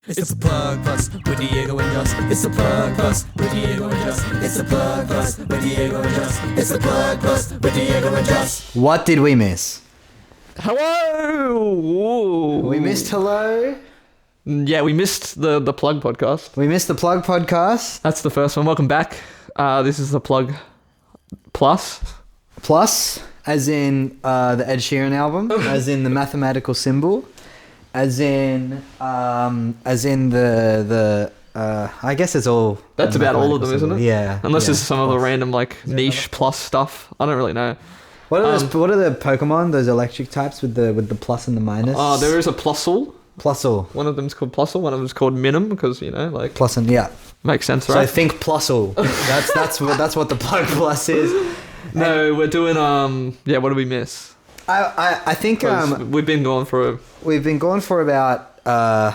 It's the plug plus with Diego and Joss. It's the plug plus with Diego and Joss. It's the plug plus with Diego and Joss. It's the plug plus with Diego and Joss. What did we miss? Hello. We missed hello. Yeah, we missed the plug podcast. We missed the plug podcast. That's the first one. Welcome back. This is the plug plus. Plus, as in the Ed Sheeran album, as in the mathematical symbol, as in the I guess it's all. That's about all of them, isn't it? Yeah. Unless yeah. there's some other random like niche plus stuff. I don't really know. What are those? What are the Pokemon? Those electric types with the plus and the minus. Oh, there is a Plusle. Plusle. One of them's called Plusle. One of them's called Minim because like plus and yeah. Makes sense, So right? think Plusle. That's what the plug plus is. No, we're doing yeah. What did we miss? I think we've been going for about 9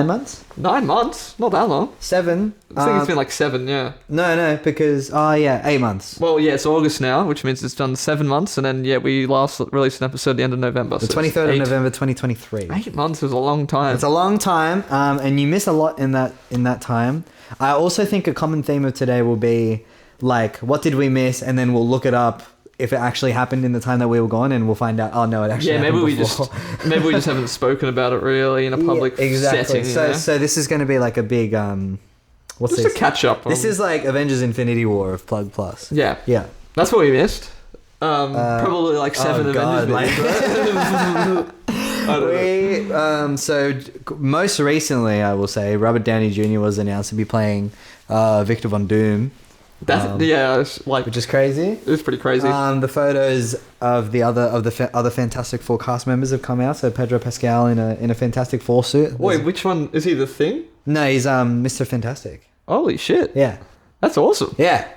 months? 9 months. Not that long. 7. I think it's been like 7. Yeah. No, because 8 months. Well, yeah, it's August now, which means it's done 7 months, and then we last released an episode at the end of November. The so 23rd of November 2023. 8 months is a long time. It's a long time, and you miss a lot in that time. I also think a common theme of today will be like, what did we miss, and then we'll look it up if it actually happened in the time that we were gone, and we'll find out. Oh no, it actually happened before. maybe we just haven't spoken about it really in a public setting. So this is going to be like a big what's just this? a catch up. This is like Avengers Infinity War of Plug Plus. Yeah, that's what we missed. Probably like 7 Avengers. So most recently, I will say, Robert Downey Jr. was announced to be playing Victor Von Doom. It's like, which is crazy. It's pretty crazy. The photos of the other Fantastic Four cast members have come out. So Pedro Pascal in a Fantastic Four suit. Wait, which one is he? The Thing? No, he's Mr. Fantastic. Holy shit! Yeah, that's awesome. Yeah,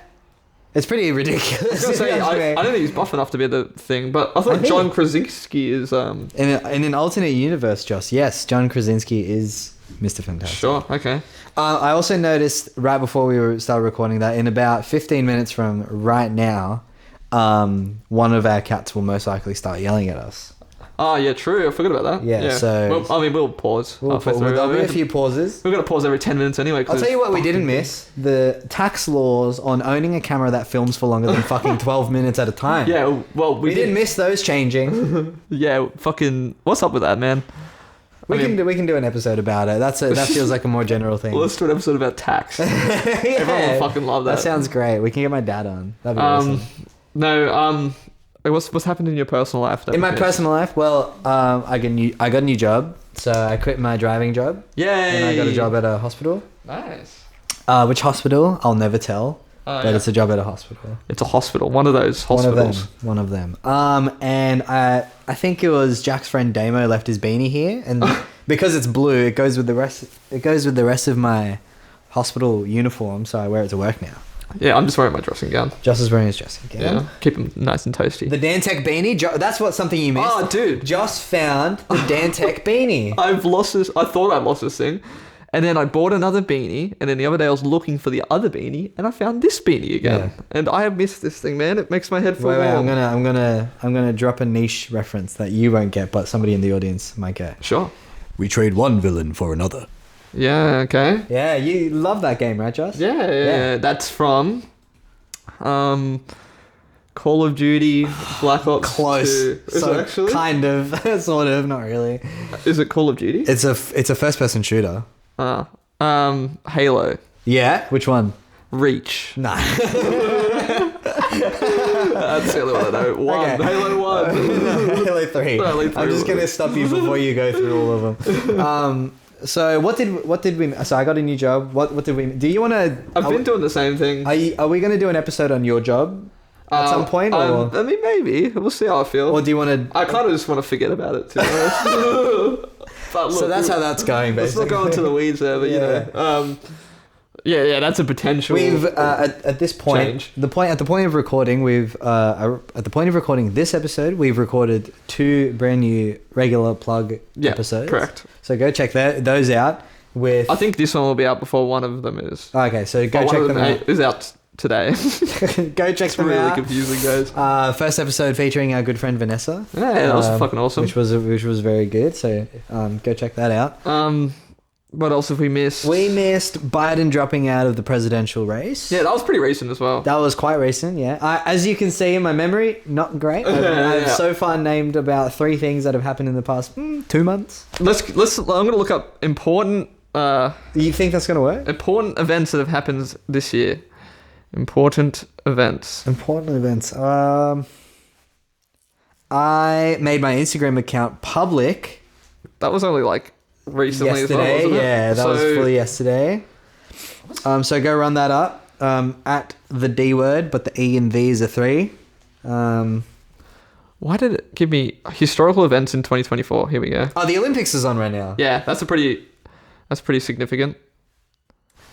it's pretty ridiculous. I don't think he's buff enough to be the Thing, but I thought John Krasinski is in an alternate universe. Joss, yes, John Krasinski is Mr. Fantastic. Sure, okay. I also noticed right before we started recording that in about 15 minutes from right now, one of our cats will most likely start yelling at us. Oh, yeah, true. I forgot about that. Yeah. So... we'll pause. There'll be a few pauses. We're going to pause every 10 minutes anyway. I'll tell you what we didn't miss. The tax laws on owning a camera that films for longer than fucking 12 minutes at a time. Yeah, well... We didn't miss those changing. Yeah, fucking... What's up with that, man? We can do an episode about it. That feels like a more general thing. Well, let's do an episode about tax. Everyone will fucking love that. That sounds great. We can get my dad on. That'd be awesome. No, what's happened in your personal life? In my personal life, well, I got a new job. So I quit my driving job. Yay! And I got a job at a hospital. Nice. Which hospital? I'll never tell. But it's a job at a hospital. It's a hospital. One of those hospitals. One of them. And I think it was Jack's friend Damo left his beanie here, and because it's blue, it goes with the rest. It goes with the rest of my hospital uniform, so I wear it to work now. Yeah, I'm just wearing my dressing gown. Joss is wearing his dressing gown. Yeah, keep him nice and toasty. The Dantec beanie. That's something you missed. Oh, dude, Joss found the Dantec beanie. I've lost this. I thought I lost this thing. And then I bought another beanie, and then the other day I was looking for the other beanie, and I found this beanie again. Yeah. And I have missed this thing, man. It makes my head feel warm. I'm gonna drop a niche reference that you won't get, but somebody in the audience might get. Sure. We trade one villain for another. Yeah. Okay. Yeah, you love that game, right, Joss? Yeah. That's from, Call of Duty Black Ops. Close. 2. Is it actually? Kind of, sort of, not really. Is it Call of Duty? It's a first-person shooter. Halo. Yeah? Which one? Reach. Nah. That's the only one I know. Okay. Halo 1. No, Halo 3. I'm just going to stop you before you go through all of them. So what did we... So I got a new job. What did we... Do you want to... I've been doing the same thing. Are we going to do an episode on your job at some point? Or? I mean, maybe. We'll see how I feel. Or do you want to... I kind of just want to forget about it, to be honest. But look, so that's how that's going, basically. Let's not go into the weeds there, but you know. Yeah, that's a potential. We've at this point, change. At the point of recording, this episode, we've recorded 2 brand new regular plug episodes. Correct. So go check those out. I think this one will be out before one of them is. Okay, so go check them out. Is out today. Go check It's them really out. confusing, guys. First episode featuring our good friend Vanessa. Yeah, that was fucking awesome. Which was very good. So go check that out. What else have we missed? We missed Biden dropping out of the presidential race. Yeah, that was pretty recent as well. That was quite recent, yeah. As you can see in my memory, not great. I've so far named about 3 things that have happened in the past 2 months. Let's. I'm gonna look up important. You think that's gonna work? Important events that have happened this year. Important events. Important events. I made my Instagram account public That was only like recently yesterday. as well, wasn't it? Yeah, that was fully yesterday. So go run that up. At the D word, but the E and V is a 3. Why did it give me historical events in 2024? Here we go. Oh, the Olympics is on right now. Yeah, that's pretty significant.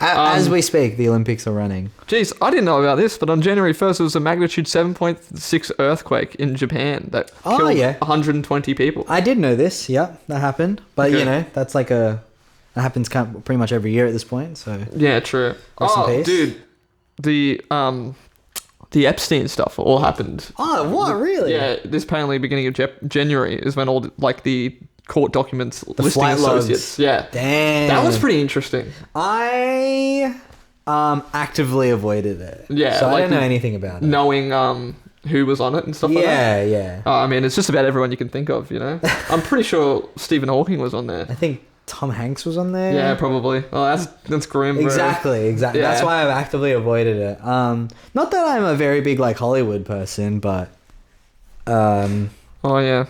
As we speak, the Olympics are running. Jeez, I didn't know about this, but on January 1st, there was a magnitude 7.6 earthquake in Japan that killed 120 people. I did know this. Yeah, that happened. But, Okay. that's like that happens pretty much every year at this point. So Yeah, true. Rest in peace. Dude, the Epstein stuff all happened. Oh, what? Really? Yeah, this apparently beginning of January is when all the court documents listing flight associates. logs. Yeah. Damn. That was pretty interesting. I actively avoided it. Yeah, So I like don't know anything about it. Knowing who was on it and stuff like that. Yeah. I mean, it's just about everyone you can think of, I'm pretty sure Stephen Hawking was on there. I think Tom Hanks was on there. Yeah, probably. Oh, that's grim, bro. Exactly. Yeah. That's why I've actively avoided it. Not that I'm a very big Hollywood person, but Oh yeah,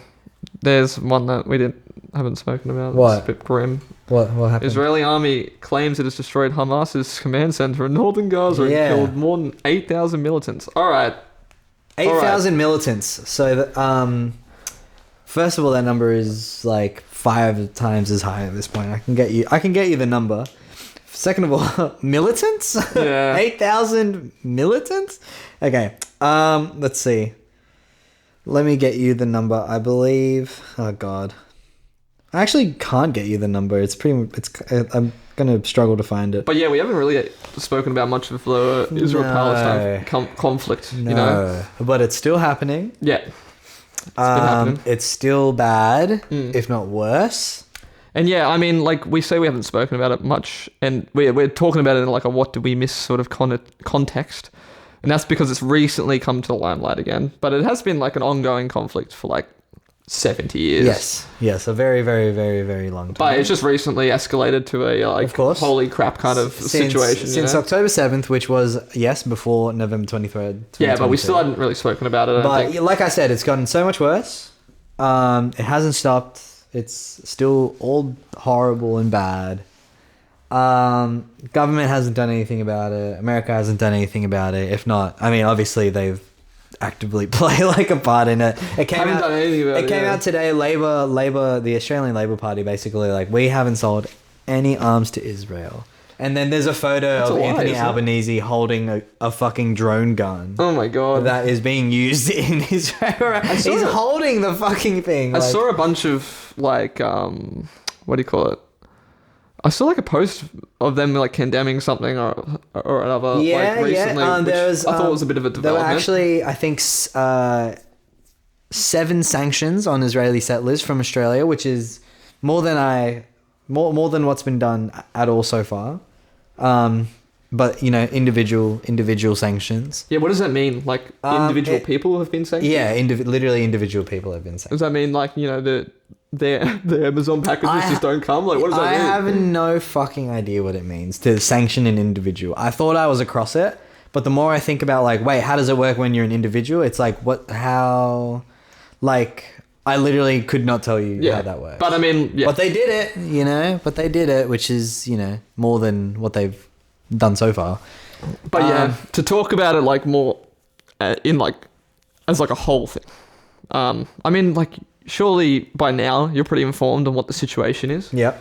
there's one that we haven't spoken about. What? It's a bit grim. what happened? Israeli army claims it has destroyed Hamas's command center in northern Gaza and killed more than 8,000 militants. All right. 8,000 militants. So that first of all, that number is like 5 times as high at this point. I can get you the number. Second of all, militants? Yeah. 8,000 militants? Okay. Let's see. Let me get you the number. I believe. Oh God. I actually can't get you the number. I'm gonna struggle to find it. But yeah, we haven't really spoken about much of the Israel-Palestine conflict. No, but it's still happening. Yeah. It's been happening. It's still bad, if not worse. And yeah, I mean, like we say, we haven't spoken about it much, and we're talking about it in like a what did we miss sort of context, and that's because it's recently come to the limelight again. But it has been like an ongoing conflict for like 70 years. Yes, a very, very, very, very long time. But it's just recently escalated to a Of course. holy crap kind of situation. Since October 7th, which was, before November 23rd. Yeah, but we still hadn't really spoken about it, I don't But think. like I said, it's gotten so much worse. It hasn't stopped. It's still all horrible and bad. Government hasn't done anything about it. America hasn't done anything about it. If not, I mean, obviously they've actively play like a part in it. It came Haven't out. done anything about It came out today. Labor, the Australian Labor Party, basically like we haven't sold any arms to Israel. And then there's a photo That's of a lie, Anthony isn't it? Albanese holding a fucking drone gun Oh my god. that is being used in Israel. He's saw it. holding the fucking thing. I like- saw a bunch of like what do you call it? I saw like a post of them like condemning something or another like recently, which there was, I thought was a bit of a There development. were actually, I think, 7 sanctions on Israeli settlers from Australia, which is more than what's been done at all so far. But individual sanctions. Yeah, what does that mean? Like individual people have been sanctioned? Yeah, literally individual people have been sanctioned. Does that mean like the Amazon packages just don't come? Like what does that I mean? have no fucking idea what it means to sanction an individual. I thought I was across it, but the more I think about like, wait, how does it work when you're an individual? It's like how, like I literally could not tell you how that works. But I mean, yeah. But they did it, But they did it, which is more than what they've done so far. But yeah, to talk about it like more in like as like a whole thing. I mean, like surely by now you're pretty informed on what the situation is. Yep.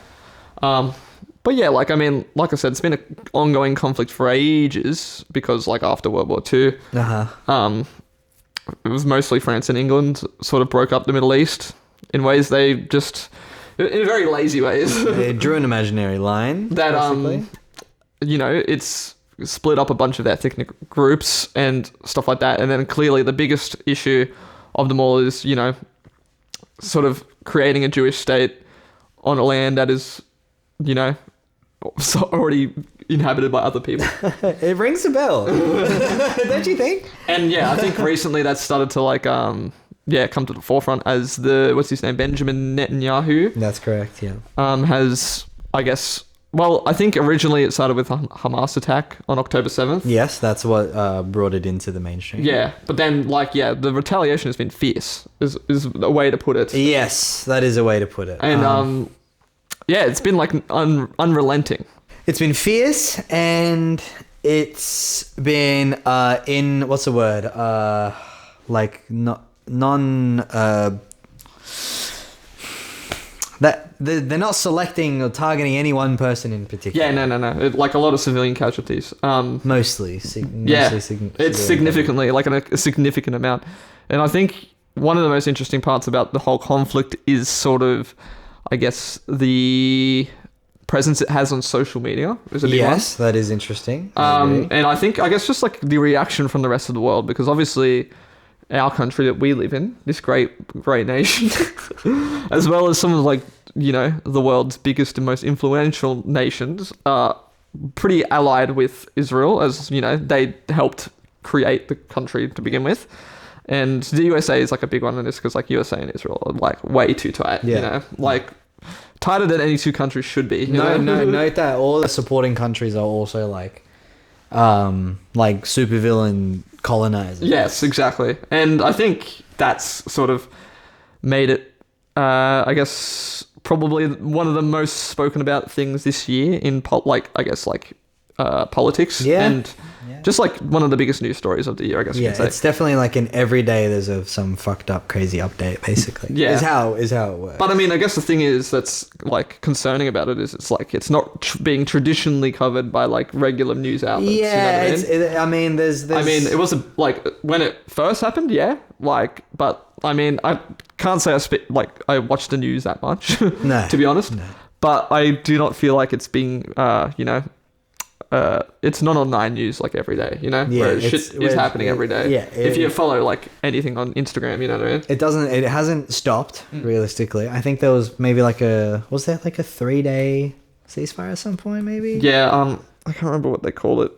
But yeah, like I mean, like I said, it's been an ongoing conflict for ages because like after World War II, it was mostly France and England sort of broke up the Middle East in ways they just in very lazy ways. They drew an imaginary line. that basically. it's split up a bunch of ethnic groups and stuff like that. And then clearly the biggest issue of them all is, sort of creating a Jewish state on a land that is, already inhabited by other people. It rings a bell. Don't you think? And I think recently that started to come to the forefront as what's his name, Benjamin Netanyahu. That's correct, yeah. Has, I guess, well, I think originally it started with a Hamas attack on October 7th. Yes, that's what brought it into the mainstream. Yeah, but then, the retaliation has been fierce, is a way to put it. Yes, that is a way to put it. And, it's been, unrelenting. It's been fierce, and it's been, what's the word? That they're not selecting or targeting any one person in particular. Yeah, no. A lot of civilian casualties. Mostly. It's significantly, a significant amount. And I think one of the most interesting parts about the whole conflict is sort of, I guess, the presence it has on social media is a big one. Yes, that is interesting. And I guess just the reaction from the rest of the world, because obviously our country that we live in, this great nation, as well as some of the world's biggest and most influential nations, are pretty allied with Israel, as they helped create the country to begin with. And the USA is a big one in this, because USA and Israel are way too tight. Tighter than any two countries should be. Note that all the supporting countries are also supervillain colonizers. Yes, exactly. And I think that's sort of made it, I guess, probably one of the most spoken about things this year in politics. Yeah. And just one of the biggest news stories of the year, I guess you can say. It's definitely an every day there's some fucked up crazy update, basically. Yeah. Is how it works. But I mean, I guess the thing is that's concerning about it is it's not being traditionally covered by regular news outlets. Yeah, you know what I mean? there's. I mean, it was when it first happened, but I mean, I can't say I watched the news that much, no, to be honest. No. But I do not feel like it's being, it's not on 9 News every day, Yeah, where shit is happening every day. Yeah, if you follow anything on Instagram, you know what I mean? It hasn't stopped realistically. I think there was maybe was there a 3-day ceasefire at some point, maybe? Yeah, I can't remember what they call it.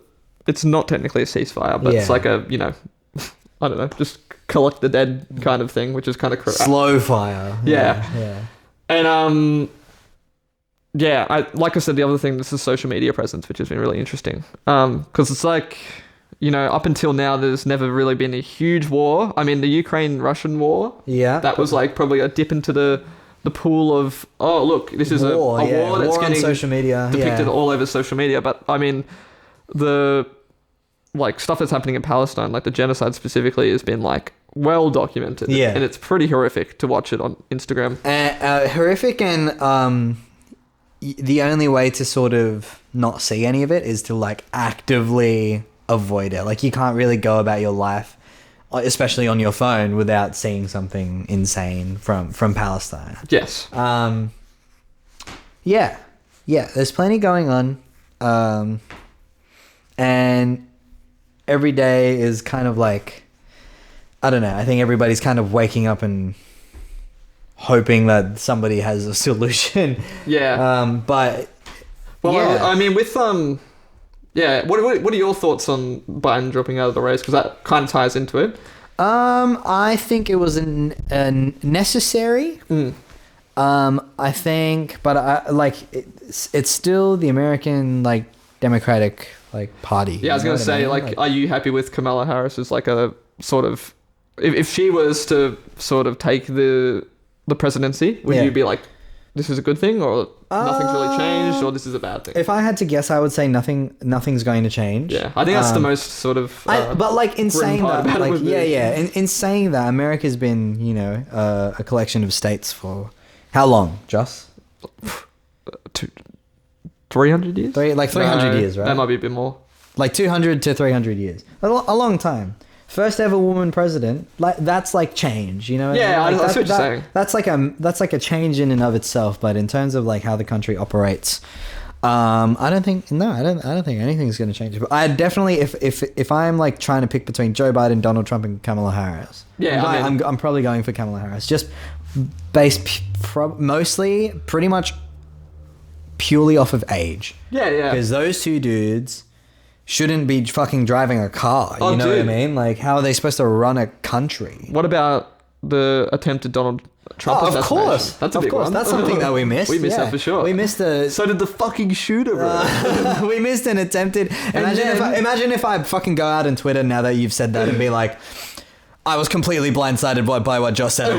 It's not technically a ceasefire, but it's I don't know, just collect the dead kind of thing, which is kind of slow fire. Yeah. And like I said, the other thing, this is social media presence, which has been really interesting. Because it's up until now, there's never really been a huge war. I mean, the Ukraine-Russian war. Yeah. That was probably a dip into the pool of, oh, look, this is a war that's war getting on social media depicted all over social media. But I mean, the stuff that's happening in Palestine, the genocide specifically, has been well documented. Yeah. And it's pretty horrific to watch it on Instagram. Horrific, and the only way to sort of not see any of it is to actively avoid it. You can't really go about your life, especially on your phone, without seeing something insane from Palestine. Yes. Yeah, there's plenty going on, and every day is kind of I don't know, I think everybody's kind of waking up and hoping that somebody has a solution. Yeah. But well, yeah. I mean, with what are your thoughts on Biden dropping out of the race? Because that kind of ties into it. I think it was necessary. I think, but it's still the American Democratic Party. Yeah, I was gonna say, are you happy with Kamala Harris as a sort of, if she was to sort of take the presidency, would you be this is a good thing, or nothing's really changed, or this is a bad thing? If I had to guess, I would say nothing's going to change. Yeah, I think that's the most sort of. In saying that, in saying that, America's been a collection of states for how long, Joss? 300 years? 300 years, right? That might be a bit more. 200 to 300 years. A long time. First ever woman president. That's change, Yeah, I see what you're saying. That's a change in and of itself. But in terms of how the country operates, I don't think anything's going to change. But I definitely, if I'm like trying to pick between Joe Biden, Donald Trump, and Kamala Harris, I'm probably going for Kamala Harris, just based mostly pretty much purely off of age. Yeah. Because those two dudes shouldn't be fucking driving a car. You know what I mean? Like, how are they supposed to run a country? What about the attempted Donald Trump assassination? Of course. That's a big one. That's something that we missed. We missed that for sure. We missed So did the fucking shooter, bro. we missed an attempted... Imagine if I fucking go out on Twitter now that you've said that and be like, I was completely blindsided by what Josh said.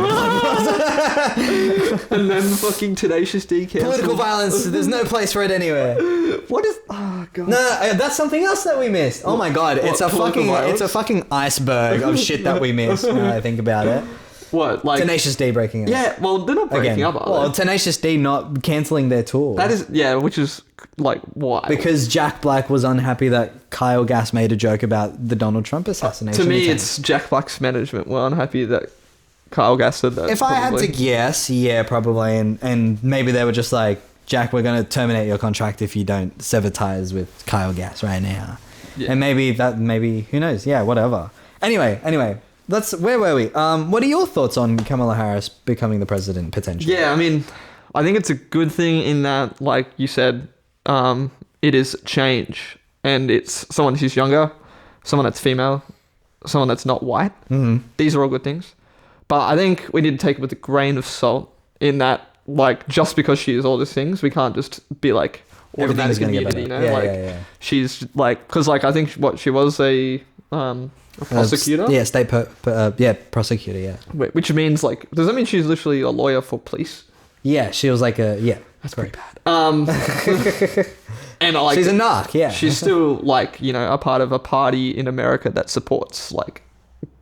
And then fucking Tenacious D cancelled. Political violence, there's no place for it anywhere. What is... Oh, God. No, that's something else that we missed. Oh my God, it's a fucking iceberg of shit that we missed when I think about it. What? Like Tenacious D breaking up. Yeah, well, they're not breaking up, are they? Tenacious D not cancelling their tour. That is... Yeah, which is, like, why? Because Jack Black was unhappy that Kyle Gass made a joke about the Donald Trump assassination. To me, it's Jack Black's management were unhappy that Kyle Gass said that. If I had to guess, yeah, probably. And maybe they were just like, Jack, we're going to terminate your contract if you don't sever ties with Kyle Gass right now. Yeah. And maybe, who knows? Yeah, whatever. Anyway, where were we? What are your thoughts on Kamala Harris becoming the president potentially? Yeah, I mean, I think it's a good thing in that, like you said, it is change. And it's someone who's younger, someone that's female, someone that's not white. Mm-hmm. These are all good things. But I think we need to take it with a grain of salt in that, like, just because she is all these things, we can't just be like, everything's going to get better, better. you know? Yeah. She's like, because like I think she was a prosecutor. State prosecutor. Yeah. Wait, which means like, does that mean she's literally a lawyer for police? Yeah, she was like That's pretty bad. And like, she's a narc. Yeah, she's still like, you know, a part of a party in America that supports like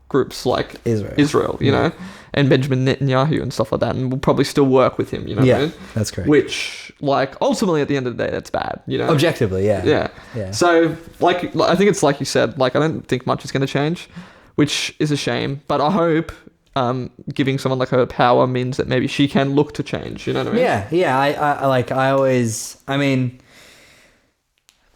groups like Israel, you know, and Benjamin Netanyahu and stuff like that, and will probably still work with him, you know. Yeah, what I mean? That's correct. Which, like, ultimately at the end of the day, that's bad, you know. Objectively, yeah. So, like, I think it's like you said, like, I don't think much is going to change, which is a shame. But I hope giving someone like her power means that maybe she can look to change. You know what I mean? I mean,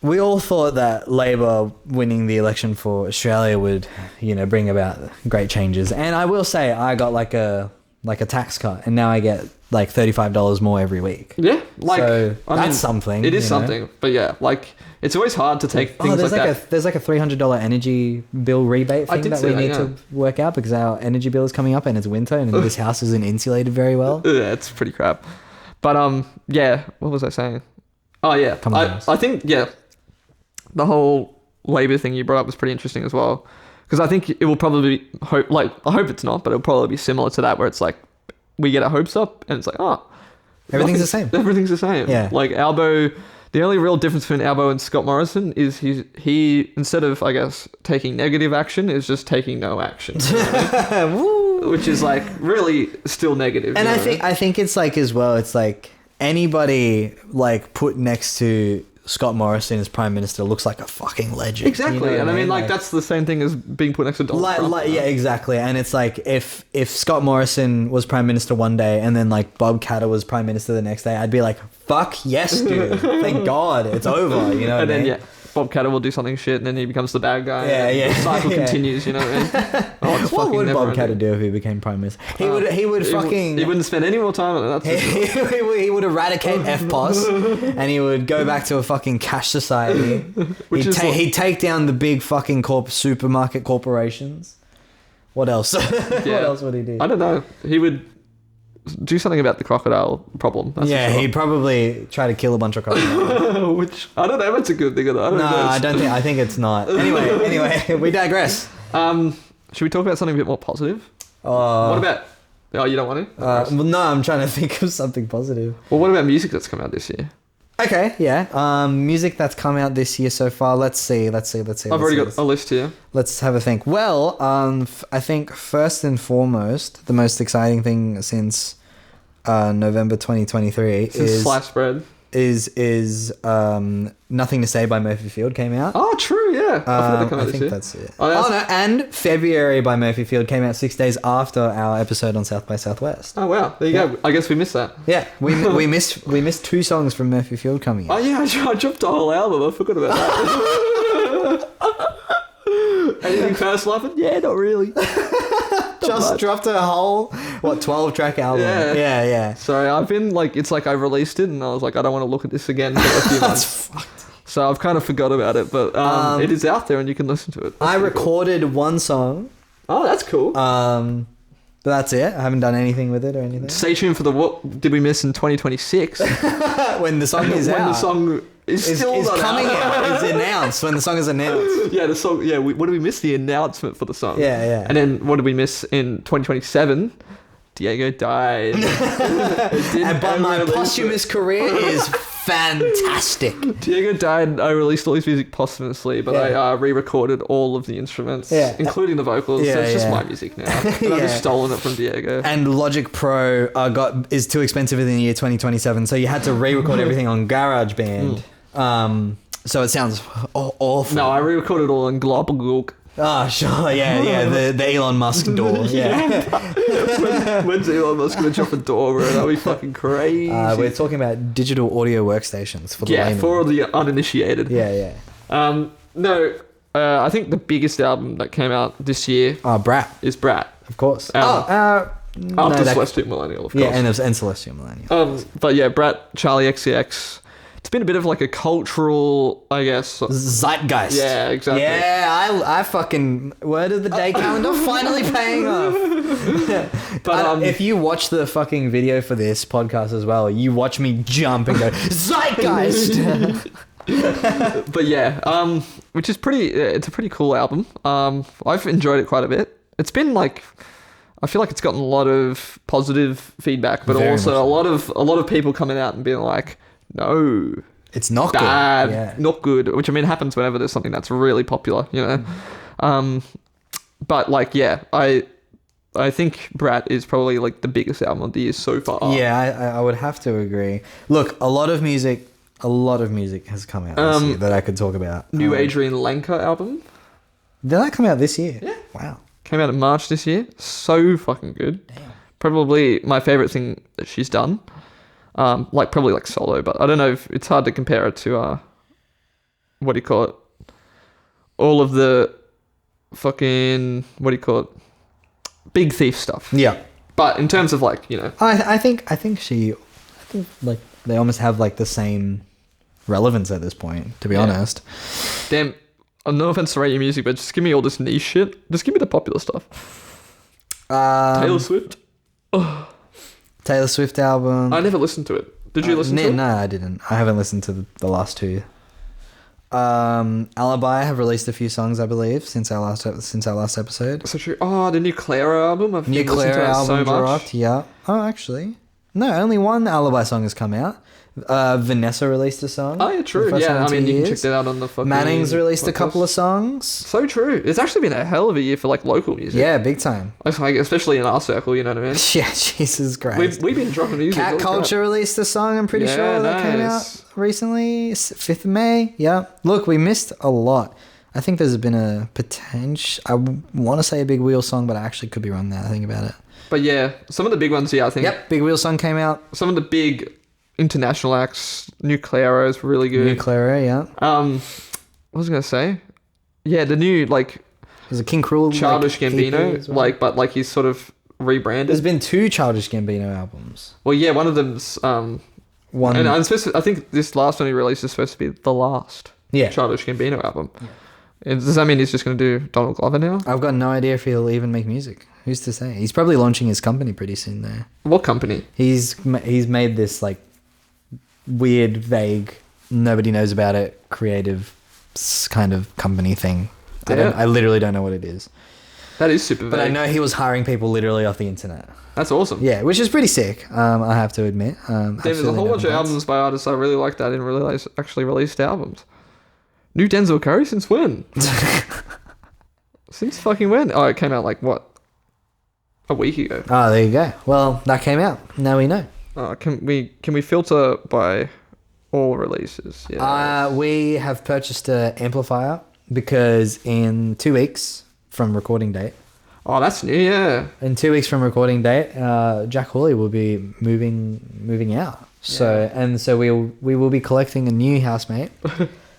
we all thought that Labor winning the election for Australia would, you know, bring about great changes. And I will say, I got like a tax cut, and now I get like $35 more every week. Yeah, like, so that's something. It is something, but yeah, like, it's always hard to take things like that. There's like a $300 energy bill rebate thing that we need to work out because our energy bill is coming up and it's winter and this house isn't insulated very well. Yeah, it's pretty crap. But yeah, what was I saying? Oh yeah, I think the whole Labor thing you brought up was pretty interesting as well, because I think it will probably I hope it's not, but it'll probably be similar to that, where it's like we get our hopes up and it's like, everything's the same. Everything's the same. Yeah. Like Albo, the only real difference between Albo and Scott Morrison is he instead of, I guess, taking negative action, is just taking no action. You know? Which is like really still negative. And I think it's like as well, it's like anybody like put next to Scott Morrison as Prime Minister looks like a fucking legend. Exactly. You know and I mean, like, that's the same thing as being put next to Donald Trump. Yeah, exactly. And it's like, if Scott Morrison was Prime Minister one day and then like Bob Catter was Prime Minister the next day, I'd be like, fuck yes, dude. Thank God it's over. You know what I mean? Bob Catter will do something shit and then he becomes the bad guy. The cycle continues, you know what I mean? What would Bob Catter do if he became Prime Minister? He wouldn't spend any more time on it. He would eradicate FPOS and he would go back to a fucking cash society. He'd take down the big fucking supermarket corporations. What else? What else would he do? I don't know. He would do something about the crocodile problem. He'd probably try to kill a bunch of crocodiles. Which, I don't know if it's a good thing or not. I think it's not. Anyway, we digress. Should we talk about something a bit more positive? What about... Oh, you don't want to? Well, no, I'm trying to think of something positive. Well, what about music that's come out this year? Okay, yeah. Music that's come out this year so far. Let's see. I've already got a list here. Let's have a think. Well, I think first and foremost, the most exciting thing since November 2023 is Sliced Bread. is Nothing to Say by Murphy Field came out. Oh, true, yeah. I forgot that came out I this think year. that's it. Oh, Oh, no, and February by Murphy Field came out 6 days after our episode on South by Southwest. Oh, wow. There you go. I guess we missed that. Yeah, we missed 2 songs from Murphy Field coming Oh, out. yeah, I dropped a whole album. I forgot about that. Anything personal happened? Yeah, not really. Just dropped a whole 12-track album. Yeah. Yeah. Sorry, I've been like, it's like I released it and I was like, I don't want to look at this again for a few months. Fucked. So I've kind of forgot about it, but it is out there and you can listen to it. I recorded one song, Oh, that's cool. but that's it. I haven't done anything with it or anything. Stay tuned for the What Did We Miss in 2026. When the song is when out. the song is still is not coming out. out. It's announced when the song is announced. Yeah, the song. Yeah, what did we miss? The announcement for the song. Yeah. And then what did we miss in 2027? Diego died. But my posthumous career is fantastic. Diego died. And I released all his music posthumously, but I re-recorded all of the instruments, including the vocals. So it's just my music now. But I've just stolen it from Diego. And Logic Pro is too expensive in the year 2027, so you had to re-record everything on GarageBand. So it sounds awful. No, I re-recorded all in Global. Oh, sure, yeah, the Elon Musk door, When's Elon Musk gonna drop a door, bro? That'll be fucking crazy. We're talking about digital audio workstations for the layman. for the uninitiated. Yeah. No, I think the biggest album that came out this year Brat, is Brat. of course. After Celestial Millennial, of course. Yeah, and Celestial Millennial. But yeah, Brat, Charlie XCX. It's been a bit of like a cultural, I guess. Zeitgeist. Yeah, exactly. Yeah, I fucking word of the day calendar finally paying off. But if you watch the fucking video for this podcast as well, you watch me jump and go Zeitgeist. But yeah, which is it's a pretty cool album. I've enjoyed it quite a bit. It's been like, I feel like it's gotten a lot of positive feedback, but Very also much a lot of people coming out and being like, no, it's not bad, good. Yeah. not good. Which I mean happens whenever there's something that's really popular, you know. But like, yeah, I think Brat is probably like the biggest album of the year so far. Yeah, I would have to agree. Look, a lot of music has come out this year that I could talk about. New Adrian Lenker album. Did that come out this year? Yeah. Wow. Came out in March this year. So fucking good. Damn. Probably my favorite thing that she's done. Probably like solo, but I don't know if it's hard to compare it to what do you call it? All of the fucking Big Thief stuff. Yeah. But in terms of like, you know, I think like they almost have like the same relevance at this point, to be honest. damn, no offense to rate your music, but just give me all this niche shit. Just give me the popular stuff. Taylor Swift. Taylor Swift album. I never listened to it. Did you listen to it? No, I didn't. I haven't listened to the last 2. Alibi have released a few songs, I believe, since our last episode. So true. Oh, the new Clara album. I've New been listening to Clara that album so much. dropped. Yeah. Oh, actually, no. Only one Alibi song has come out. Vanessa released a song. Oh yeah, true. Yeah, I mean you can check that out on the fucking. Manning's released a podcast. couple of songs. So true. It's actually been a hell of a year for like local music. Yeah, big time. Like, especially in our circle, you know what I mean? Yeah, Jesus Christ. We've been dropping music. Cat all the time. Culture released a song, I'm pretty Yeah, sure, that came nice. out recently. 5th of May. Yeah. Look, we missed a lot. I think there's been a potential. I want to say a Big Wheel song, but I actually could be wrong now. I think about it. But yeah, some of the big ones, I think. Yep, Big Wheel song came out. Some of the big international acts, New Clara is really good. New Clara, yeah. What was I gonna say? Yeah, the new like There's a King Cruel. Childish EP Gambino, as well. but he's sort of rebranded. There's been 2 Childish Gambino albums. Well, yeah, one of them's One. and I'm supposed to, I think this last one he released is supposed to be the last Yeah. Childish Gambino album. And does that mean he's just gonna do Donald Glover now? I've got no idea if he'll even make music. Who's to say? He's probably launching his company pretty soon though. What company? He's made this like weird, vague, nobody knows about it, creative kind of company thing. Yeah. I literally don't know what it is. That is super. But I vague. know he was hiring people literally off the internet. That's awesome. Yeah, which is pretty sick. I have to admit. There's a whole bunch of albums by artists I really like that I didn't realize actually released albums. New Denzel Curry since when? Since fucking when? Oh, it came out like what? A week ago. Oh, there you go. Well, that came out. Now we know. Can we filter by All releases. Yeah. We have purchased an amplifier because in 2 weeks from recording date, Oh, that's new. Yeah. in 2 weeks from recording date, Jack Hawley will be moving out. So we will be collecting a new housemate,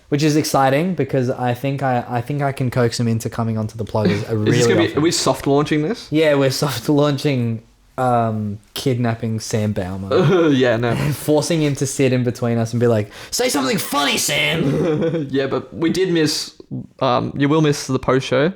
which is exciting because I think I can coax him into coming onto the plug. Is this gonna be? Are we soft launching this? Yeah, we're soft launching kidnapping Sam Baumer. Yeah, no. Forcing him to sit in between us and be like, say something funny, Sam. Yeah, but we did miss. You will miss the post show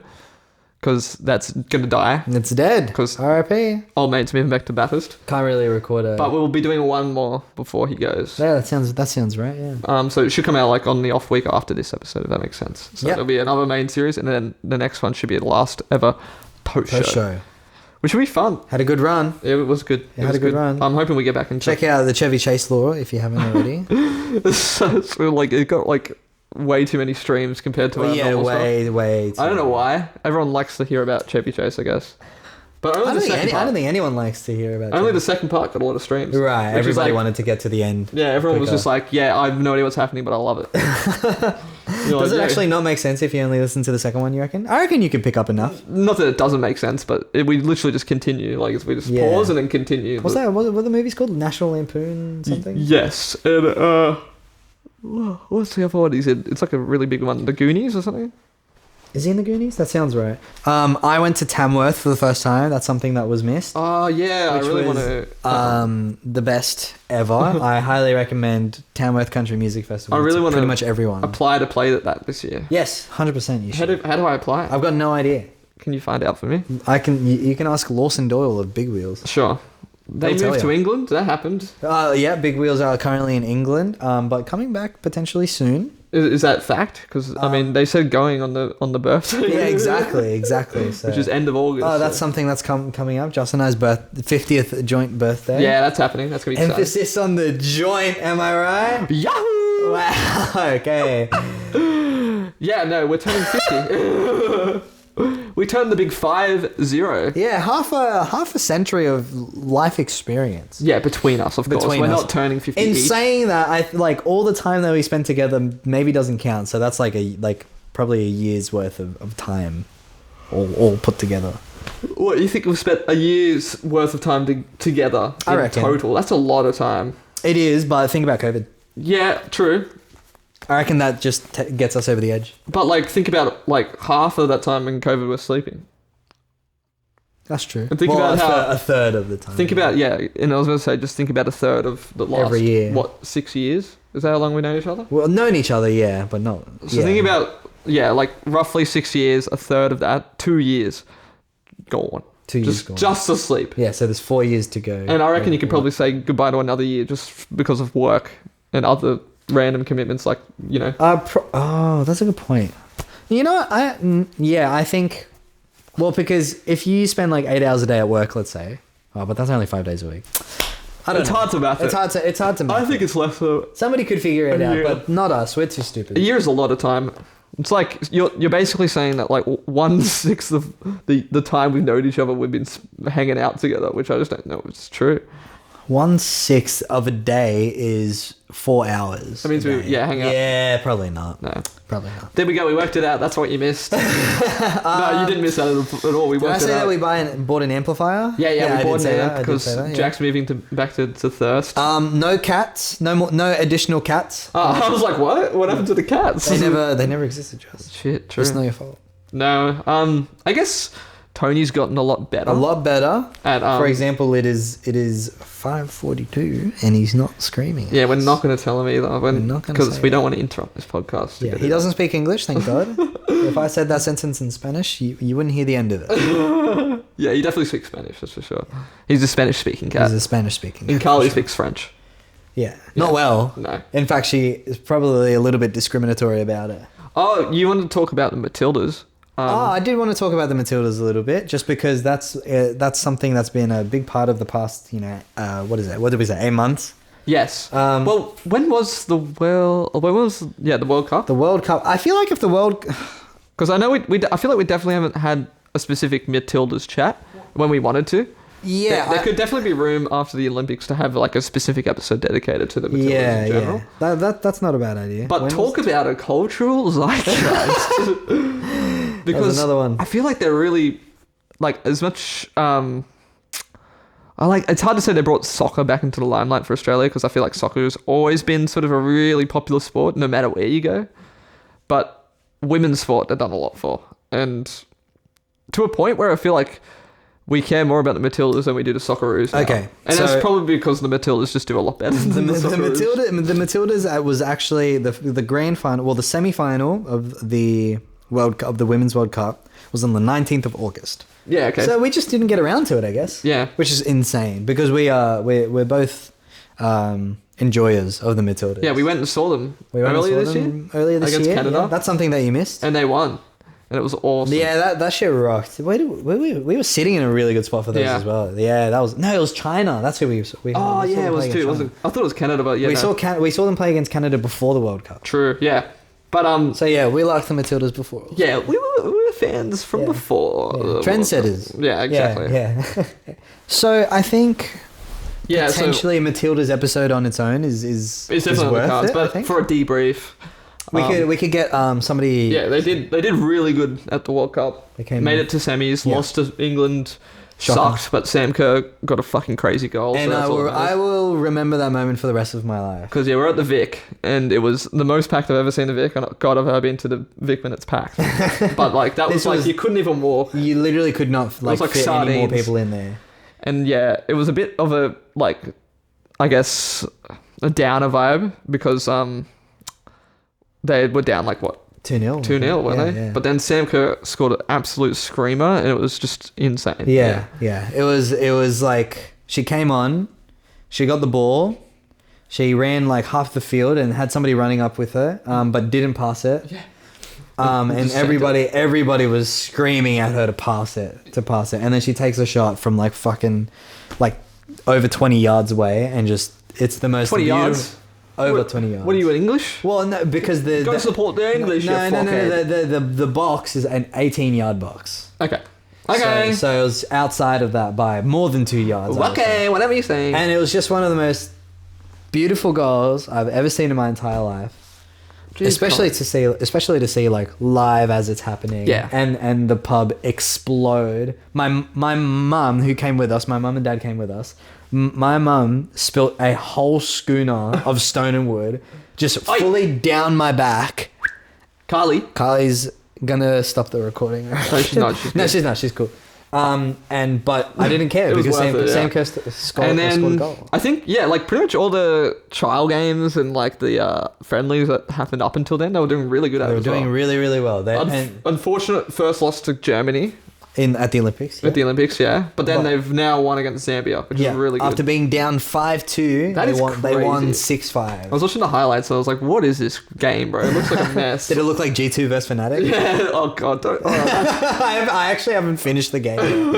because that's gonna die. It's dead. 'Cause- R.I.P. Old mate's moving back to Bathurst, Can't really record a. but we'll be doing one more before he goes. Yeah, that sounds right. Yeah. So it should come out like on the off week after this episode, if that makes sense. So Yep. it'll be another main series, and then the next one should be the last ever post show, which will be fun. Had a good run. Yeah, it was good. Had a good run. I'm hoping we get back and Check out the Chevy Chase Law if you haven't already. so like it got like way too many streams compared to our normal stuff. way. I don't know why. Everyone likes to hear about Chevy Chase, I guess. But only the second part. I don't think anyone likes to hear about. Only Chevy. the second part got a lot of streams. Right. Which is Everybody like- wanted to get to the end. Yeah, everyone was quicker. just like, yeah, I have no idea what's happening, but I love it. Does it actually not make sense if you only listen to the second one? You reckon? I reckon you could pick up enough. Not that it doesn't make sense, but we literally just continue. Like, we just Yeah. pause and then continue. What's that? What the movie's called? National Lampoon something? Yes. And, what's the other one he's in? It's like a really big one. The Goonies or something? Is he in the Goonies? That sounds right. I went to Tamworth for the first time. That's something that was missed. Oh, yeah. Which I really was, want to... the best ever. I highly recommend Tamworth Country Music Festival. I really to wanna pretty much everyone. apply to play that this year. Yes, 100%. You How should. do I apply? I've got no idea. Can you find out for me? I can. You can ask Lawson Doyle of Big Wheels. Sure. They They'll tell moved to you. England? That happened. Yeah, Big Wheels are currently in England, but coming back potentially soon. Is that fact? Because, I mean, they said going on the birthday. Yeah, exactly. So. Which is end of August. Oh, that's so- something that's coming up. Justin and I's 50th joint birthday. Yeah, that's happening. That's going to be exciting. Emphasis on the joint, am I right? Yahoo! Wow, okay. Yeah, no, we're turning 50. We turned the big 5-0. Yeah, half a century of life experience. Yeah, between us, of course. Between We're us. not turning 50 In each. saying that, I like all the time that we spent together maybe doesn't count. So that's like probably a year's worth of time, all put together. What, you think we've spent a year's worth of time together I in reckon. total? That's a lot of time. It is, but think about COVID. Yeah, true. I reckon that just gets us over the edge. But, like, think about, like, half of that time in COVID we're sleeping. That's true. And think about how... a third of the time. Think about, yeah, and I was going to say, just think about a third of the last... Every year. What, 6 years? Is that how long we know each other? Well, known each other, yeah, but not. So yeah. think about, yeah, like, roughly 6 years, a third of that, 2 years gone. 2 years gone. Just asleep. Yeah, so there's 4 years to go. And I reckon you could probably say goodbye to another year just because of work and other random commitments, like, you know. Oh, that's a good point. You know what? I think. Well, because if you spend like 8 hours a day at work, let's say. Oh, but that's only 5 days a week. I don't It's know. hard to math it. It's hard to math. I think it's less. Somebody could figure it A out, year. but not us. We're too stupid. A year is a lot of time. It's like you're basically saying that like 1/6 of the time we've known each other, we've been hanging out together, which I just don't know if it's true. 1/6 of a day is 4 hours. That means a we- day. yeah, hang out. Yeah, probably not. No. Probably not. There we go. We worked it out. That's what you missed. No, you didn't miss that at all. We Did I worked it say out. that we bought an amplifier? Yeah, I we bought did say an amp that, I did because say that, yeah. Jack's moving back to Thirst. No cats. No additional cats. Oh, I was like, what? What happened to the cats? They never existed, Just. Shit, true. It's not your fault. No, I guess Tony's gotten a lot better. A lot better. At, For example, it is 5:42 and he's not screaming. at Yeah, we're us. not going to tell him either. We're not gonna Because say we that. don't want to interrupt this podcast. Yeah, he doesn't speak English, thank God. If I said that sentence in Spanish, you wouldn't hear the end of it. Yeah, he definitely speaks Spanish, that's for sure. He's a Spanish-speaking cat. He's a Spanish speaking. And Carly speaks French. Yeah, not well. No. In fact, she is probably a little bit discriminatory about it. Oh, you wanted to talk about the Matildas. I did want to talk about the Matildas a little bit, just because that's something that's been a big part of the past, what is it? What did we say? 8 months? Yes. Well, when was the World Cup? the World Cup. I feel like if the World... Because I know I feel like we definitely haven't had a specific Matildas chat when we wanted to. Yeah, there could definitely be room after the Olympics to have like a specific episode dedicated to the Matildas in general. That's not a bad idea. But talk about a cultural zeitgeist. Because another one. I feel like they're really like as much. It's hard to say they brought soccer back into the limelight for Australia because I feel like soccer has always been sort of a really popular sport no matter where you go. But women's sport they've done a lot for, and to a point where I feel like we care more about the Matildas than we do the Socceroos now. Okay, and so that's probably because the Matildas just do a lot better than the Socceroos. The Matildas was actually the grand final, well, the semi-final of the Women's World Cup was on the 19th of August. Yeah, okay. So we just didn't get around to it, I guess. Yeah. Which is insane because we're both enjoyers of the Matildas. Yeah, we went and saw them earlier this year against Canada. Yeah, that's something that you missed. And they won. And it was awesome. Yeah, that shit rocked. We were sitting in a really good spot for those as well. Yeah, it was China. That's who we Oh, yeah, it was too. Wasn't I thought it was Canada, but yeah. We saw them play against Canada before the World Cup. True, yeah. But so yeah, we liked the Matildas before. Yeah, we were fans from before. Yeah. Trendsetters. Yeah, exactly. Yeah. So I think potentially so, a Matildas episode on its own is definitely on the cards, but for a debrief. We could get somebody. Yeah, they did really good at the World Cup. They made it to semis, lost to England. Shocking. Sucked, but Sam Kerr got a fucking crazy goal. And so I will remember that moment for the rest of my life. Because we're at the Vic, and it was the most packed I've ever seen the Vic. And God, I've ever been to the Vic when it's packed. But like that was like you couldn't even walk. You literally could not fit sardines. any more people in there. And yeah, it was a bit of a I guess a downer vibe because they were down 2-0. 2-0, weren't they? Yeah. But then Sam Kerr scored an absolute screamer, and it was just insane. Yeah. It was like she came on, she got the ball, she ran like half the field and had somebody running up with her, but didn't pass it. Yeah. And everybody was screaming at her to pass it, and then she takes a shot from over 20 yards away, and just it's the most 20 yards. Over 20 yards. What are you in English? Well, no, because go support the English. No. The box is an 18-yard box. Okay. So it was outside of that by more than 2 yards. Okay, whatever you say. And it was just one of the most beautiful goals I've ever seen in my entire life. Jeez, especially to see like live as it's happening. Yeah. And the pub explode. My mum who came with us, my mum and dad came with us. My mum spilt a whole schooner of stone and wood just fully down my back. Carly's gonna stop the recording. No, she's not. She's not. She's cool. But I didn't care because Sam Kerr scored a goal. I think pretty much all the trial games and the friendlies that happened up until then, they were doing really good. They were doing really, really well. Unfortunate first loss to Germany. At the Olympics. At the Olympics, yeah. But then they've now won against Zambia, which is really good. After being down 5-2, they won 6-5. I was watching the highlights and I was like, what is this game, bro? It looks like a mess. Did it look like G2 versus Fnatic? Yeah. Oh, God. Don't. I actually haven't finished the game.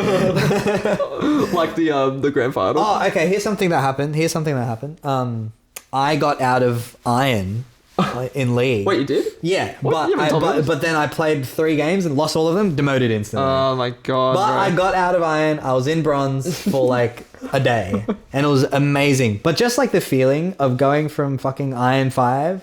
Like the grand final. Oh, okay. Here's something that happened. I got out of Iron in League. Wait, you did? Yeah, but then I played 3 games and lost all of them, demoted instantly. Oh my God. But bro. I got out of Iron, I was in Bronze for a day, and it was amazing. But just the feeling of going from fucking Iron 4?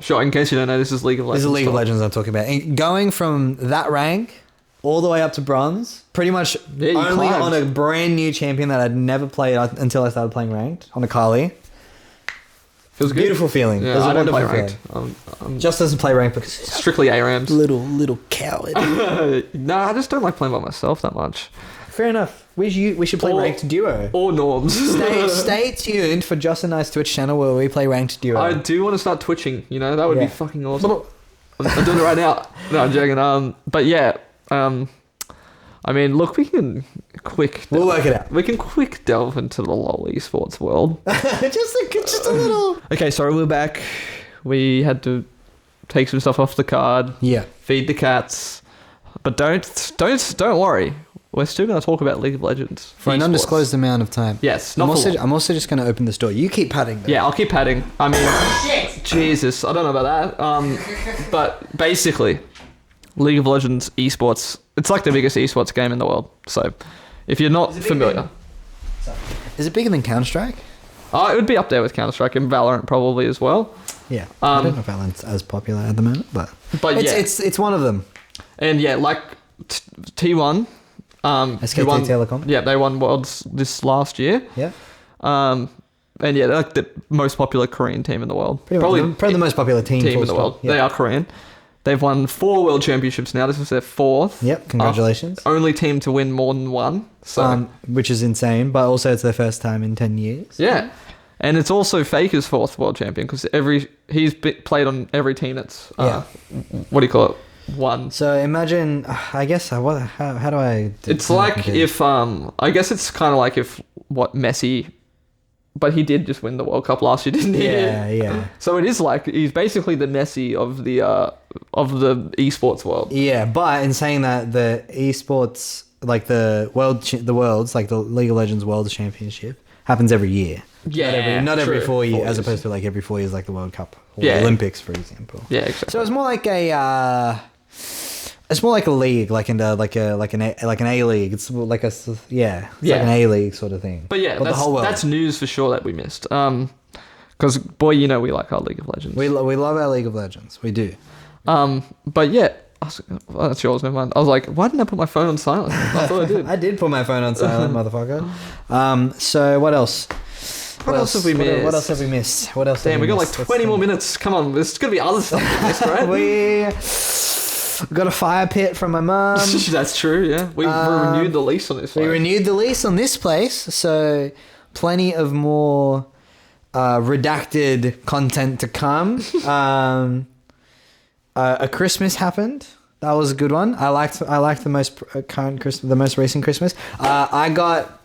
Sure, in case you don't know, this is League of Legends. This is League of Legends I'm talking about. And going from that rank all the way up to Bronze, pretty much only on a brand new champion that I'd never played until I started playing Ranked, on a Carly. Feels good. Beautiful feeling. Yeah, it was I a don't wonderful play feeling. Ranked. Just doesn't play Ranked because strictly ARAMs. Little coward. No, I just don't like playing by myself that much. Fair enough. We should play Ranked Duo. Or Norms. Stay tuned for Joss and I's Twitch channel where we play Ranked Duo. I do want to start twitching, that would be fucking awesome. I'm doing it right now. No, I'm joking. But yeah, look, we can we'll work it out. We can delve into the LoL esports world. just a little. Okay, sorry, we're back. We had to take some stuff off the card. Yeah. Feed the cats. But don't worry. We're still going to talk about League of Legends. For an undisclosed amount of time. Yes. I'm also just going to open this door. You keep padding. Though. Yeah, I'll keep padding. Shit. Jesus, I don't know about that. But basically, League of Legends esports it's like the biggest esports game in the world. So if you're not familiar, Is it bigger than Counter-Strike? it would be up there with Counter-Strike and Valorant probably as well. Yeah. I don't know if Valorant's as popular at the moment, but it's one of them. And yeah, like T1, SKT who won, Telecom. Yeah, they won Worlds this last year. Yeah. And yeah, they're like the most popular Korean team in the world. Probably the most popular team in the world. Yeah. They are Korean. They've won 4 world championships now. This is their 4th. Yep, congratulations. Only team to win more than one. So which is insane, but also it's their first time in 10 years. Yeah. And it's also Faker's 4th world champion because he's played on every team that's what do you call it? Won. So imagine, I guess, how do I? It's like if I guess it's kind of like if Messi, but he did just win the World Cup last year, didn't he? Yeah. So it is like he's basically the Messi of the esports world. Yeah, but in saying that, the esports, like the worlds, like the League of Legends World Championship, happens every year. Yeah, not every 4 years, as opposed to like every 4 years, like the World Cup or Yeah. the Olympics, for example. Yeah, exactly. So it's more like a. It's more like a league, like an A league. It's like it's like an A league sort of thing. But yeah, the whole world. That's news for sure that we missed. Because boy, you know we like our League of Legends. We love our League of Legends. We do. But yeah, that's yours. Never mind. I was like, why didn't I put my phone on silent? I thought I did. I did put my phone on silent, motherfucker. So what else? What else have we missed? What else have we missed? Damn, we got like 20 more minutes. Come on, there's gonna be other stuff we missed, right? We got a fire pit from my mum. That's true. Yeah, we renewed the lease on this place. We renewed the lease on this place, so plenty of more redacted content to come. A Christmas happened. That was a good one. I liked the most current Christmas, the most recent Christmas. I got